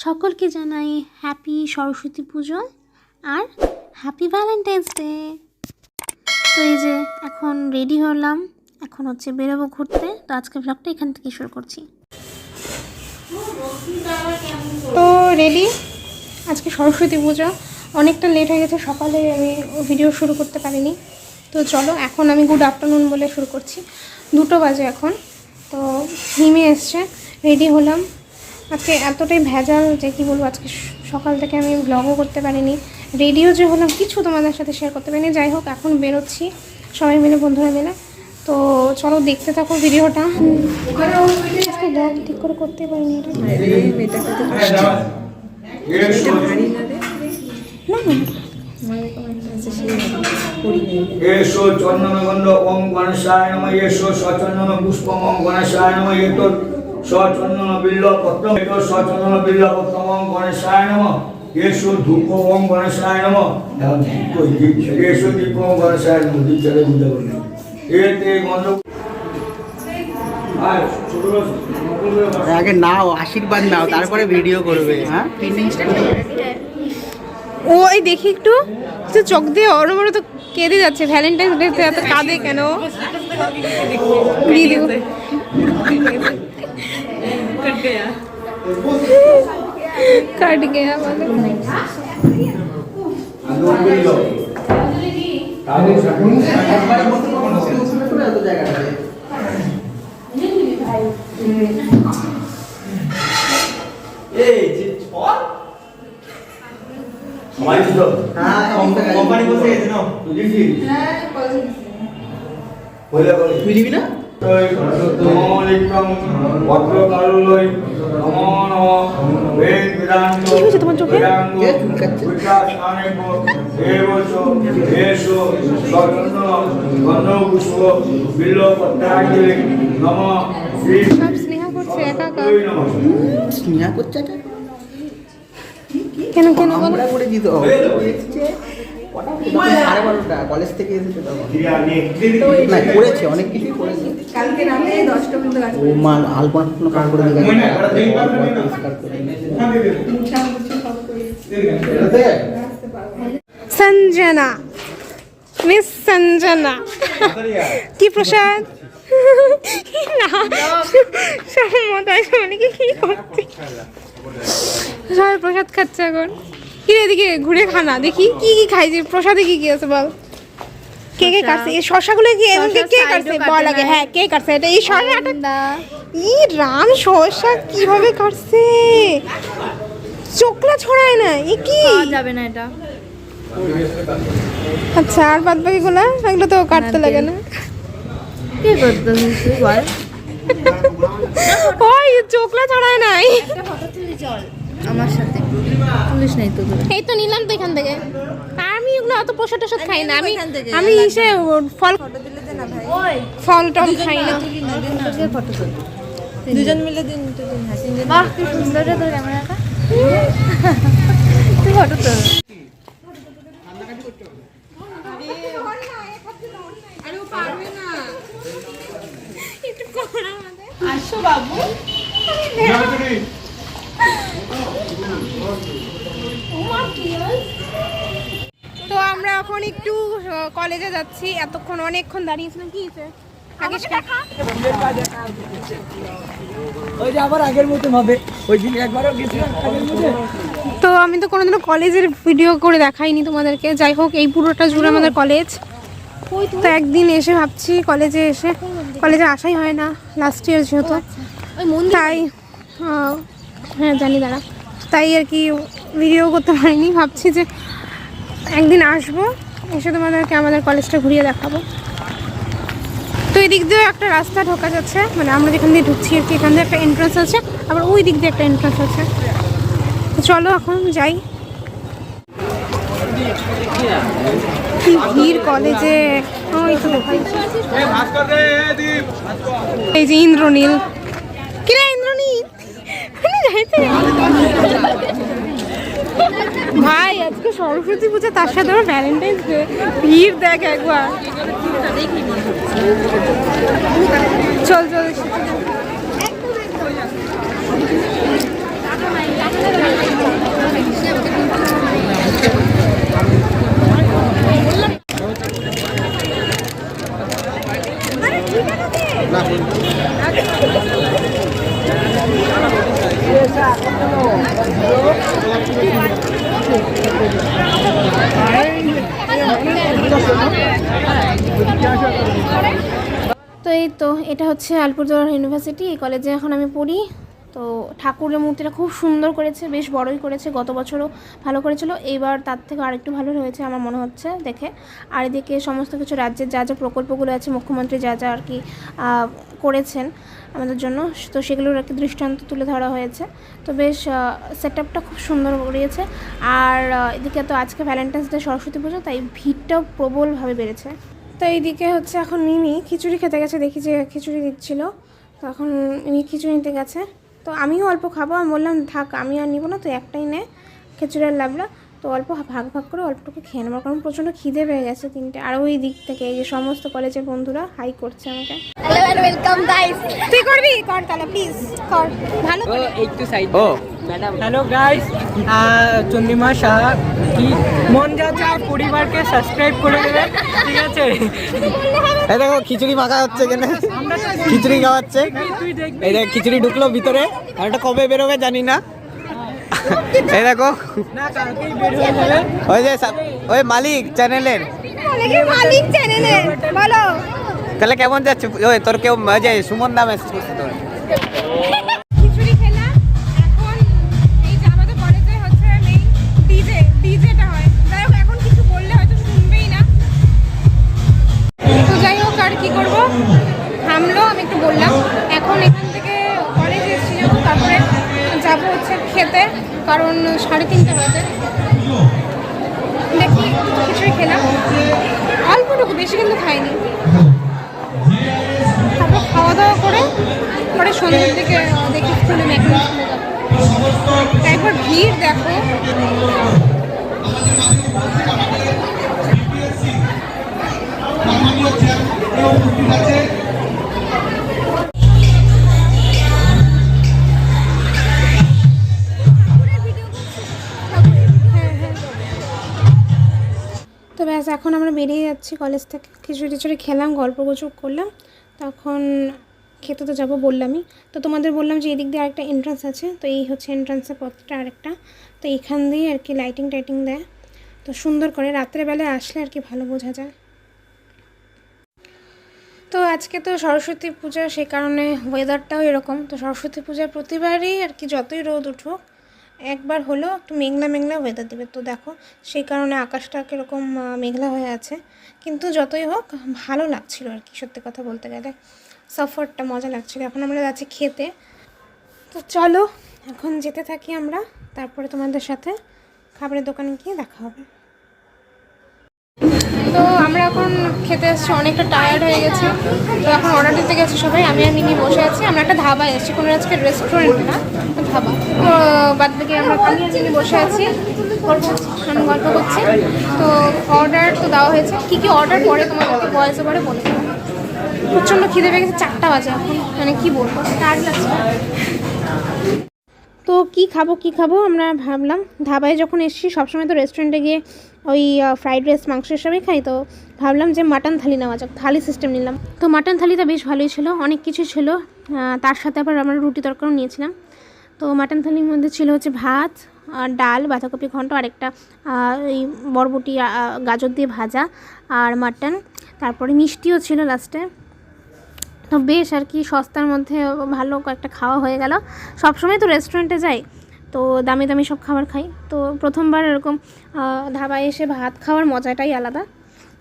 সকলকে জানাই হ্যাপি সরস্বতী পুজো আর happy Valentine's day. তো এই যে এখন রেডি হলাম, এখন হচ্ছে বেরোবো ঘুরতে। তো আজকে ব্লগটা এখান থেকে শুরু করছি। তো রেডি, আজকে সরস্বতী পুজো, অনেকটা লেট হয়ে গেছে, সকালে আমি ভিডিও শুরু করতে পারিনি। তো চলো এখন আমি গুড আফটারনুন বলে শুরু করছি। 2টো বাজে এখন। তো হিমে এসছে, রেডি হলাম। আজকে এতটাই ভেজাল যে কী বলবো, আজকে সকাল থেকে আমি ব্লগও করতে পারিনি, রেডিও যে হলাম কিছু তোমাদের সাথে শেয়ার করতে পারিনি। যাই হোক, এখন বেরোচ্ছি সবাই মিলে, বন্ধুরা মিলে। তো চলো দেখতে থাকো ভিডিওটা। আজকে ব্লগ ঠিক করে করতে পারিনি, এসো চন্দন গন্ধ ওম গণেশায় নমঃ, এসো সচন্দন পুষ্পম ওম গণেশায় নমঃ, এতো সচন্দন বিল্ল পত্রম, এতো সচন্দন বিল্ল পত্রম ওম গণেশায় নমঃ, এসো ধূপ ওম গণেশায় নমঃ, এসো দীপ ওম গণেশায় নমঃ। দীপ চলে বুঝতে পারলি এতে গন্ধ আগে নাও, আশীর্বাদ নাও, তারপরে ভিডিও করবে। হ্যাঁ, ওই দেখি একটু চোখ দিয়ে অরমর তো কেঁদে যাচ্ছে। ভ্যালেন্টাইন্স ডেতে এত কাঁদে কেন? কাট গয়া বলে। কোম্পানি বসে গেছে না, বুঝেছি? বলে বলে তুই দিবি না? স্নেহা করছে একা একা। স্নেহা করছে কেন কেন আমরা করে দিতে হবে। 12:30 কলেজ থেকে এসেছে না, করেছে অনেক কিছুই করেছে। কালকে রাতে 10টা পর্যন্ত কাজ ও মা আলপনা কাজ করে দিয়েছে। সঞ্জনা, মিস সঞ্জনা, কি প্রসাদ না সমতায় অনেকে কি করছে, সবাই প্রসাদ খাচ্ছে এখন। কি এদিকে ঘুরে খানা দেখি কি কি খাইছে, প্রসাদে কি কি আছে বল। কে কে কাটছে এই শশাগুলো? কি এবং কে কাটছে বল আগে। হ্যাঁ, কে কাটছে এটা? এই শশাটা ই রাম, শশা কিভাবে কাটছে? চোখলা ছড়ায় না, এ কি যাবে না এটা। আচ্ছা, আর বাদ বাকিগুলো এগুলো তো কাটতে লাগে না। কি করতেছিস বল? ওই চোখলা ছড়ায় নাই। একটা ফটো তুলি চল আমার সাথে। পুলিশ নাই তো। এই তো নিলাম তো এখান থেকে। আমি এগুলো অত প্রসাদ টসাদ খাই না। আমি সে ফল ফটো দিলে দে না ভাই। ওই ফল টল খাই না। ফটো তুল। দুজন মিলে দিন তো দিন হাসি দিন। বাহ, কি সুন্দর রে তোর ক্যামেরাটা। তুই ফটো তুল। আরে ও পারবে না। একটু কোড়া মাদে। আসো বাবু। তো আমরা এখন একটু কলেজে যাচ্ছি। এতক্ষণ অনেকক্ষণ দাঁড়িয়েছিলাম। কি হয়েছে? ওই যে আবার আগের মতন হবে। ওই দিন একবারও গেছিলাম আগের মতন। তো আমি তো কোনোদিনও কলেজের ভিডিও করে দেখাইনি তোমাদেরকে। যাই হোক, এই পুরোটা জুড়ে আমাদের কলেজ। তো একদিন এসে ভাবছি কলেজে আসাই হয় না, লাস্ট ইয়ার যেহেতু। তাই হ্যাঁ জানি, দাঁড়া, তাই আর কি ভিডিও করতে পারিনি। ভাবছি যে একদিন আসবো, এসে তোমাদেরকে আমাদের কলেজটা ঘুরিয়ে দেখাবো। তো এই দিক দিয়ে একটা রাস্তা ঢোকা যাচ্ছে, মানে আমরা যেখান দিয়ে ঢুকছি আর কি, এখান দিয়ে একটা এন্ট্রান্স আছে, আবার ওই দিক দিয়ে একটা এন্ট্রান্স আছে। তো চলো এখন যাই। কি ভিড় কলেজে! ওই তো এই যে ইন্দ্রনীল। কিরে ইন্দ্রনীল, ভাই আজকে সরস্বতী পূজা, তার সাথে আমার ভ্যালেন্টাইন্স ডে। ভিড় দেখ একবার। চল চল। এটা হচ্ছে আলিপুরদুয়ার ইউনিভার্সিটি, এই কলেজে এখন আমি পড়ি। তো ঠাকুরের মূর্তিটা খুব সুন্দর করেছে, বেশ বড়ই করেছে, গত বছরও ভালো করেছিল, এইবার তার থেকে আরেকটু ভালো হয়েছে আমার মনে হচ্ছে দেখে। আর এদিকে সমস্ত কিছু রাজ্যের যা যা প্রকল্পগুলো আছে, মুখ্যমন্ত্রী যা যা আর কি করেছেন আমাদের জন্য, তো সেগুলোর একটা দৃষ্টান্ত তুলে ধরা হয়েছে। তো বেশ সেট আপটা খুব সুন্দর করিয়েছে। আর এদিকে তো আজকে ভ্যালেন্টাইন্স ডে, সরস্বতী পুজো, তাই ভিড়টাও প্রবলভাবে বেড়েছে। তো এইদিকে হচ্ছে এখন মিমি খিচুড়ি খেতে গেছে, দেখি যে খিচুড়ি দিচ্ছিল, তো এখন মিমি খিচুড়ি নিতে গেছে। তো আমিও অল্প খাবো, আমি বললাম থাক আমি আর নিবো না, তো একটাই নে খিচুড়ির লাবলা, তো অল্প ভাগ ভাগ করে অল্পটুকু খেয়ে নেবো, কারণ প্রচণ্ড খিদে পেয়ে গেছে তিনটে। আর ওই দিক থেকে এই যে সমস্ত কলেজের বন্ধুরা হাই করছে আমাকে। Hello and welcome guys. তুই করবি? কর তাহলে প্লিজ কর, ভালো করে। একটু সাইড ও madam. Hello guys, Chandrima Saha কি মন যা চায় পরিবারকে সাবস্ক্রাইব করে দেবেন, ঠিক আছে? এই দেখো খিচুড়ি মাখা হচ্ছে এখানে, খিচুড়ি খাওয়াচ্ছে। এই দেখ খিচুড়ি ঢুকলো ভিতরে, আর এটা কবে বেরোবে জানি না। এই দেখো না কালকেই বের হয়ে যাবে। ওই যে ওই মালিক চ্যানেলের, মালিক চ্যানেলে বলো তাহলে কেমন যাচ্ছে? ওই তোর কেউ যে সুমন নাম এসেছে তোর। খিচুড়ি খেলাম, এখন এই যে আমাদের কলেজে হচ্ছে মেইন ডিজেটা হয়, যাই হোক এখন কিছু বললে হয়তো শুনবেই না। তো যাই হোক আর কি করবো, থামলো, আমি একটু বললাম। এখন এখান থেকে কলেজে এসেছি যখন, তারপরে যাবো হচ্ছে খেতে, কারণ 3:30 হয়েছে। দেখি খিচুড়ি খেলাম অল্পটুকু, বেশি কিন্তু খাইনি। তারপর খাওয়া দাওয়া করে পরে সন্ধ্যের দিকে দেখি স্কুলে ম্যাকানিক স্কুলে যাবো। তারপর ভিড় দেখো, তো ব্যাস এখন আমরা বেরিয়ে যাচ্ছি কলেজ থেকে। খিচুড়ি টিচুড়ি খেলাম, গল্প গুজব করলাম, তখন খেতে তো যাবো বললামই। তো তোমাদের বললাম যে এদিক দিয়ে আরেকটা এন্ট্রান্স আছে, তো এই হচ্ছে এন্ট্রান্সের পথটা আরেকটা, তো এইখান দিয়ে আর কি লাইটিং টাইটিং দেয়, তো সুন্দর করে রাত্রেবেলায় আসলে আর কি ভালো বোঝা যায়। তো আজকে তো সরস্বতী পূজা, সেই কারণে ওয়েদারটাও এরকম। তো সরস্বতী পূজায় প্রতিবারই আর কি যতই রোদ উঠুক একবার হলেও একটু মেঘলা মেঘলা ওয়েদার দেবে। তো দেখো সেই কারণে আকাশটা কীরকম মেঘলা হয়ে আছে, কিন্তু যতই হোক ভালো লাগছিলো আর কি, সত্যি কথা বলতে গেলে সফরটা মজা লাগছিলো। এখন আমরা যাচ্ছি খেতে, তো চলো এখন যেতে থাকি আমরা, তারপরে তোমাদের সাথে খাবারের দোকানে গিয়ে দেখা হবে। তো আমরা এখন খেতে এসেছি, অনেকটা টায়ার্ড হয়ে গেছি, তো এখন অর্ডার দিতে গেছি সবাই, আমি আর মিমি বসে আছি। আমরা একটা ধাবায় এসেছি, কোনো আজকে রেস্টুরেন্ট না, ধাবা। তো বাদ বাকি আমরা আমি আর মিমি বসে আছি, আমি গল্প করছি। তো অর্ডার তো দেওয়া হয়েছে, কী কী অর্ডার পরে তোমাদেরকে ভয়েস ওভারে বলে দেবো। প্রচণ্ড খিদে পেয়ে গেছে, 4টা বাজে এখন, মানে কী বলবো, টায়ার্ড লাগছে। তো কি খাবো আমরা ভাবলাম, ধাবায় যখন এসেছি সবসময় তো রেস্টুরেন্টে গিয়ে ওই ফ্রাইড রাইস মাংস হিসাবেই খাই, তো ভাবলাম যে মাটন থালি নেওয়া যাক, থালি সিস্টেম নিলাম। তো মাটন থালিটা বেশ ভালোই ছিল, অনেক কিছু ছিল, তার সাথে আবার আমরা রুটি তরকারিও নিয়েছিলাম। তো মাটন থালির মধ্যে ছিল হচ্ছে ভাত, ডাল, বাঁধাকপি ঘন্ট, আরেকটা এই বরবটি গাজর দিয়ে ভাজা, আর মাটন, তারপরে মিষ্টিও ছিল লাস্টে। তো বেশ আর কি সস্তার মধ্যে ভালো কয়েকটা খাওয়া হয়ে গেল। সবসময় তো রেস্টুরেন্টে যাই, তো দামি দামি সব খাবার খাই, তো প্রথমবার এরকম ধাবায় এসে ভাত খাওয়ার মজাটাই আলাদা।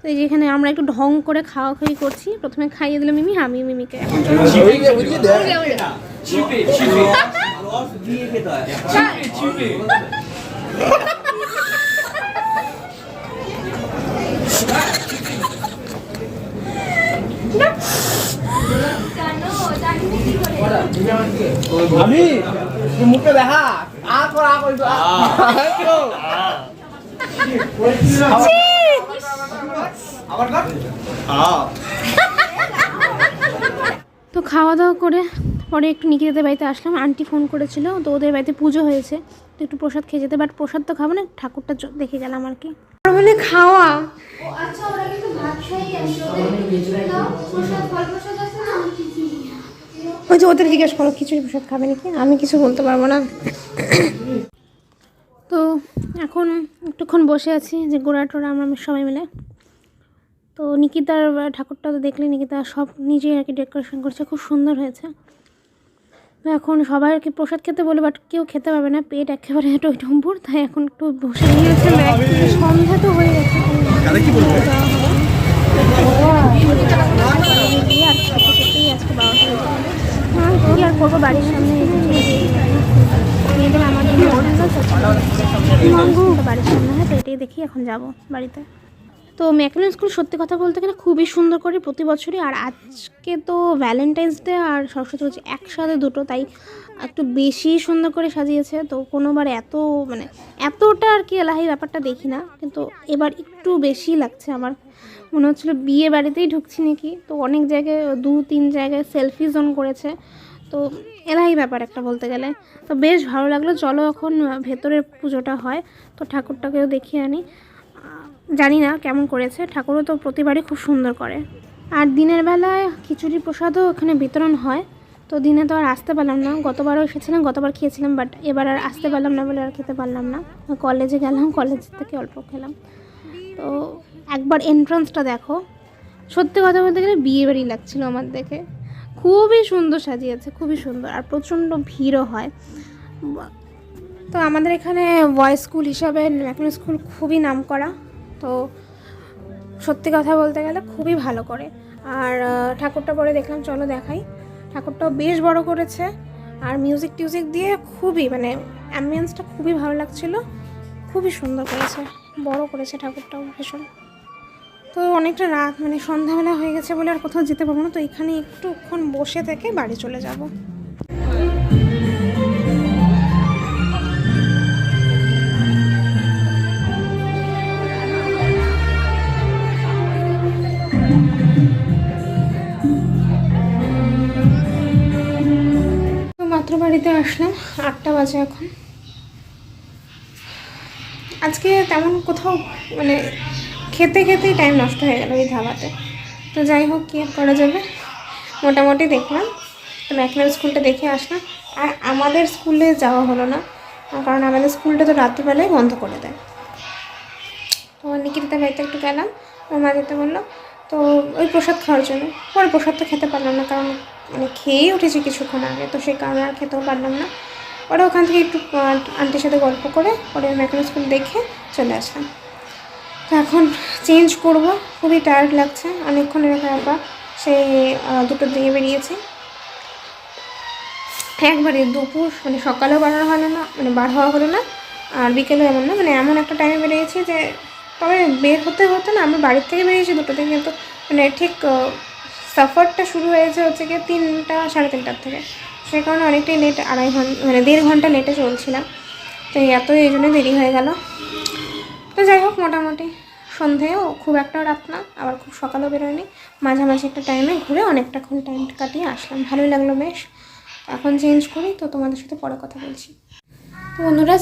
তো এই যেখানে আমরা একটু ঢং করে খাওয়া করছি, প্রথমে খাইয়ে দিল মিমি, আমি মিমিকে আমি মুখে দেখা তো খাওয়া দাওয়া করে পরে একটু নিকিতাদের বাড়িতে আসলাম। আন্টি ফোন করেছিল, তো ওদের বাড়িতে পুজো হয়েছে, তো একটু প্রসাদ খেয়ে যেতে, বাট প্রসাদ তো খাবো না, ঠাকুরটা দেখে গেলাম আর কি। বলে খাওয়া ওই যে ওদের জিজ্ঞেস করো খিচুড়ি প্রসাদ খাবে নাকি, আমি কিছু বলতে পারবো না। তো এখন একটুক্ষণ বসে আছি, যে গোড়া টোড়া আমরা সবাই মিলে তো নিকিতার ঠাকুরটা তো দেখলে, নিকিতা সব নিজেই আর কি ডেকোরেশন করছে, খুব সুন্দর হয়েছে। তো এখন সবাই আর কি প্রসাদ খেতে বলে, বাট কেউ খেতে পারবে না, পেট একেবারে টইটম্বুর, তাই এখন একটু বসে নিয়েছে। সন্ধ্যা তো হয়ে গেছে, আজকে 12টা বেজে আর করবো বাড়ির সামনে মেয়েদের আমার জন্য বাড়ির সামনে হয়, তো এটাই দেখি এখন যাব বাড়িতে। তো ম্যাকলিন স্কুল সত্যি কথা বলতে গেলে খুবই সুন্দর করে প্রতি বছরই, আর আজকে তো ভ্যালেন্টাইন্স ডে আর সরস্বতী পুজো একসাথে দুটো, তাই একটু বেশি সুন্দর করে সাজিয়েছে। তো কোনোবার এতটা আর কি এলাহি ব্যাপারটা দেখি না, কিন্তু এবার একটু বেশি লাগছে। আমার মনে হচ্ছিলো বিয়ে বাড়িতেই ঢুকছি নাকি। তো অনেক জায়গায় 2-3 জায়গায় সেলফি জোন করেছে, তো এলাহি ব্যাপার একটা বলতে গেলে। তো বেশ ভালো লাগলো। চলো এখন ভেতরের পুজোটা হয়, তো ঠাকুরটাকেও দেখিয়ে আনি। জানি না কেমন করেছে, ঠাকুরও তো প্রতিবারই খুব সুন্দর করে। আর দিনের বেলায় খিচুড়ি প্রসাদও এখানে বিতরণ হয়। তো দিনে তো আর আসতে পারলাম না, গতবারও এসেছিলাম, গতবার খেয়েছিলাম, বাট এবার আর আসতে পারলাম না বলে আর খেতে পারলাম না। কলেজে গেলাম, কলেজ থেকে অল্প খেলাম। তো একবার এন্ট্রান্সটা দেখো, সত্যি কথা বলতে গেলে বিয়ে বাড়ি লাগছিলো আমার দেখে। খুবই সুন্দর সাজিয়েছে, খুবই সুন্দর, আর প্রচণ্ড ভিড়ও হয়। তো আমাদের এখানে বয়েজ স্কুল হিসাবে ম্যাকলিন স্কুল খুবই নামকরা। তো সত্যি কথা বলতে গেলে খুবই ভালো করে। আর ঠাকুরটা পরে দেখলাম, চলো দেখাই। ঠাকুরটাও বেশ বড় করেছে, আর মিউজিক টিউজিক দিয়ে খুবই অ্যাম্বিয়েন্সটা খুবই ভালো লাগছিলো, খুবই সুন্দর করেছে, বড় করেছে ঠাকুরটাও ভীষণ। তো অনেকটা রাত সন্ধ্যাবেলা হয়ে গেছে বলে আর কোথাও যেতে পারবো না, তো এখানে একটুক্ষণ বসে থেকে বাড়ি চলে যাব। মাত্র বাড়িতে আসলাম, 8টা বাজে এখন। আজকে তেমন কোথাও খেতেই টাইম নষ্ট হয়ে গেল এই ধাবাতে। তো যাই হোক, কী করা যাবে, মোটামুটি দেখলাম। তো ম্যাকলিন স্কুলটা দেখে আসলাম। আর আমাদের স্কুলে যাওয়া হলো না, কারণ আমাদের স্কুলটা তো রাত্রিবেলায় বন্ধ করে দেয়। তো নিকিতার বাড়িতে একটু গেলাম, মা যেতে বললো, তো ওই প্রসাদ খাওয়ার জন্য। পরে প্রসাদ তো খেতে পারলাম না, কারণ খেয়েই উঠেছি কিছুক্ষণ আগে, তো সেই কারণে আর খেতেও পারলাম না। ওরা ওখান থেকে একটু আন্টির সাথে গল্প করে পরে ম্যাকলিন স্কুল দেখে চলে আসলাম। তো এখন চেঞ্জ করব, খুবই টায়ার্ড লাগছে, অনেকক্ষণ এরকম ব্যাপার। সেই 2টোর দিকে বেরিয়েছি, একবারে দুপুর সকালেও বার হলো না, বার হওয়া হলো না, আর বিকেলেও এমন না, এমন একটা টাইমে বেরিয়েছি যে, তবে বের হতে না, আমরা বাড়ির থেকে বেরিয়েছি 2টোতে, কিন্তু ঠিক সফরটা শুরু হয়েছে হচ্ছে গিয়ে 3টা, 3:30টার থেকে। সেই কারণে অনেকটাই লেট, 2.5 ঘন্টা 1.5 ঘন্টা লেটে চলছিলাম। তো এই জন্য দেরি হয়ে গেল। তো যাই হোক, মোটামুটি সন্ধেও খুব একটা রাত না, আবার খুব সকালেও বেরোয়নি, মাঝামাঝি একটা টাইমে ঘুরে অনেকটাক্ষণ টাইম কাটিয়ে আসলাম, ভালোই লাগলো বেশ। এখন চেঞ্জ করি, তো তোমাদের সাথে পরে কথা বলছি। তো বন্ধুরা,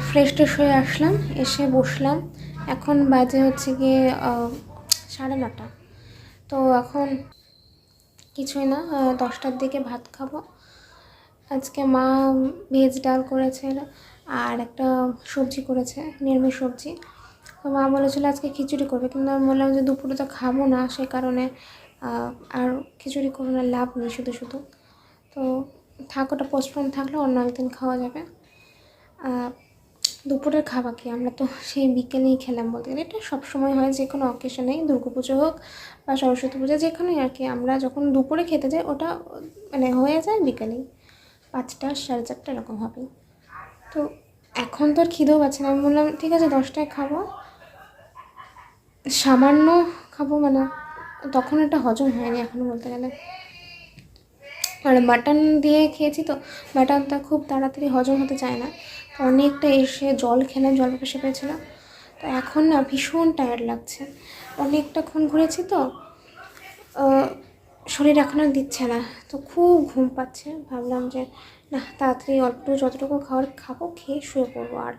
ফ্রেশ ট্রেশ হয়ে আসলাম, এসে বসলাম। এখন বাজে হচ্ছে গিয়ে 9:30। তো এখন কিছুই না, 10টার দিকে ভাত খাবো। আজকে মা ভেজ ডাল করেছে আর একটা সবজি করেছে, নিরামিষ সবজি। তো মা বলেছিল আজকে খিচুড়ি করবে, কিন্তু আমি বললাম যে দুপুরে তো খাবো না, সেই কারণে আর খিচুড়ি করে না লাভ নেই শুধু। তো ওটা পোস্টপোন থাকলে অন্য একদিন খাওয়া যাবে। দুপুরের খাওয়া কি, আমরা তো সেই বিকেলেই খেলাম বলতে গেলে। এটা সবসময় হয়, যে কোনো অকেশনেই, দুর্গাপুজো হোক বা সরস্বতী পুজো, যেখানেই আর কি, আমরা যখন দুপুরে খেতে যাই ওটা হয়ে যায় বিকেলেই, 5টা 4:30 এরকম হবে। তো এখন তো আর খিদেও পাচ্ছে না, আমি বললাম ঠিক আছে 10টায় খাবো, সামান্য খাবো, তখন এটা হজম হয়নি এখনও বলতে গেলে। আর মাটন দিয়ে খেয়েছি, তো মাটনটা খুব তাড়াতাড়ি হজম হতে চায় না। তো অনেকটা এসে জল খেলাম, জল পেশে পেয়েছিলাম। তো এখন না ভীষণ টায়ার্ড লাগছে, অনেকটাক্ষণ ঘুরেছি, তো শরীর এখন আর দিচ্ছে না, তো খুব ঘুম পাচ্ছে। ভাবলাম যে না, তাড়াতাড়ি অল্প যতটুকু খাবো, খেয়ে শুয়ে পড়বো। আর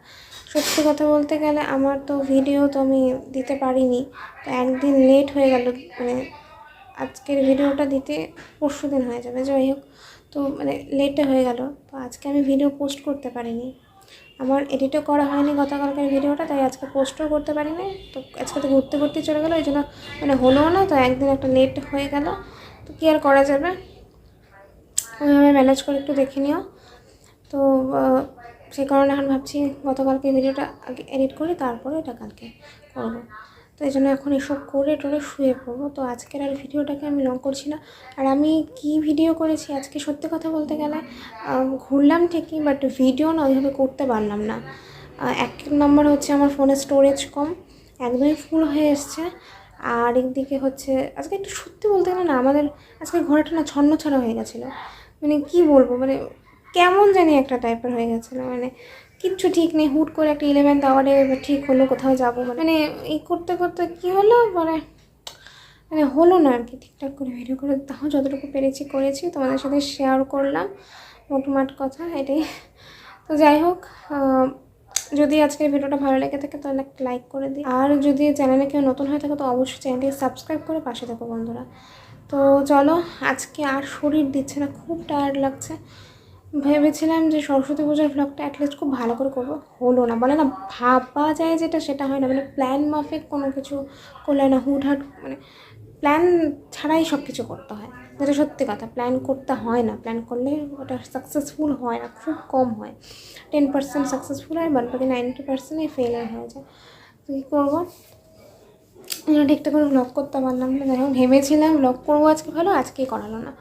সত্যি কথা বলতে গেলে আমার তো ভিডিও তো আমি দিতে পারিনি, তো একদিন লেট হয়ে গেল, আজকের ভিডিওটা দিতে পরশুদিন হয়ে যাবে। যাই হোক, তো লেটে হয়ে গেল, তো আজকে আমি ভিডিও পোস্ট করতে পারিনি। আমার এডিটও করা হয়নি গতকালকের ভিডিওটা, তাই আজকে পোস্টও করতে পারিনি। তো আজকে তো ঘুরতে ঘুরতে চলে গেলো, এই জন্য মানে হলোও না। তো একদিন একটা লেট হয়ে গেল, তো কী আর করা যাবে, ওইভাবে ম্যানেজ করে একটু দেখে নিও। তো সেই কারণে এখন ভাবছি গতকালকে ভিডিওটা আগে এডিট করি, তারপরে এটা কালকে করবো। তো এই জন্য এখন এসব করে টোরে শুয়ে পড়বো। তো আজকের আর ভিডিওটাকে আমি লং করছি না। আর আমি কি ভিডিও করেছি আজকে, সত্যি কথা বলতে গেলে ঘুরলাম ঠিকই, বাট ভিডিও না ওইভাবে করতে পারলাম না। এক নম্বর হচ্ছে আমার ফোনের স্টোরেজ কম, একদমই ফুল হয়ে এসছে। আর একদিকে হচ্ছে আজকে একটু সত্যি বলতে গেলে না, আমাদের আজকে ঘোরাটা না ছন্ন ছাড়া হয়ে গেছিলো। মানে কি বলবো, মানে কেমন জানি একটা টাইপের হয়ে গেছিলো, মানে কিচ্ছু ঠিক নেই। হুট করে একটা 11th আওয়ারে ঠিক হলো কোথাও যাবো, মানে এই করতে করতে কী হলো, মানে হলো না আর কি ঠিকঠাক করে ভিডিও করে। তাও যতটুকু পেরেছি করেছি, তোমাদের সাথে শেয়ার করলাম মোটমাট কথা এটাই। তো যাই হোক, যদি আজকের ভিডিওটা ভালো লেগে থাকে তাহলে একটা লাইক করে দিই। আর যদি চ্যানেলে কেউ নতুন হয়ে থাকে তো অবশ্যই চ্যানেলটিকে সাবস্ক্রাইব করে পাশে থাকো বন্ধুরা। তো চলো, আজকে আর শরীর দিচ্ছে না, খুব টায়ার্ড লাগছে। ভেবেছিলাম যে সরস্বতী পূজার ভ্লগটা অ্যাটলিস্ট খুব ভালো করে করবো, হলো না। বলে না ভাবা যায় যেটা সেটা হয় না, মানে প্ল্যান মাফিক কোনো কিছু করলে না, হুটহাট মানে প্ল্যান ছাড়াই সব কিছু করতে হয়, যেটা সত্যি কথা। প্ল্যান করতে হয় না, প্ল্যান করলে ওটা সাকসেসফুল হয় না, খুব কম হয়। 10% সাকসেসফুল হয়, বাদ বাকি 90%ই ফেলিয়ার হয়ে যায়। তো কী করবো, ঠিকঠাক করে ব্লগ করতে পারলাম না। যাই হোক, ভেবেছিলাম ব্লগ করবো আজকে, ভালো আজকেই করালো না,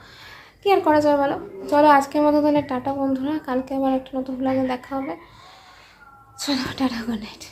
কী আর করা যাবে বলো। চলো আজকের মতো তাহলে টাটা বন্ধুরা, কালকে আবার একটা নতুন ব্লগে দেখা হবে। চলো টাটা, গুড নাইট।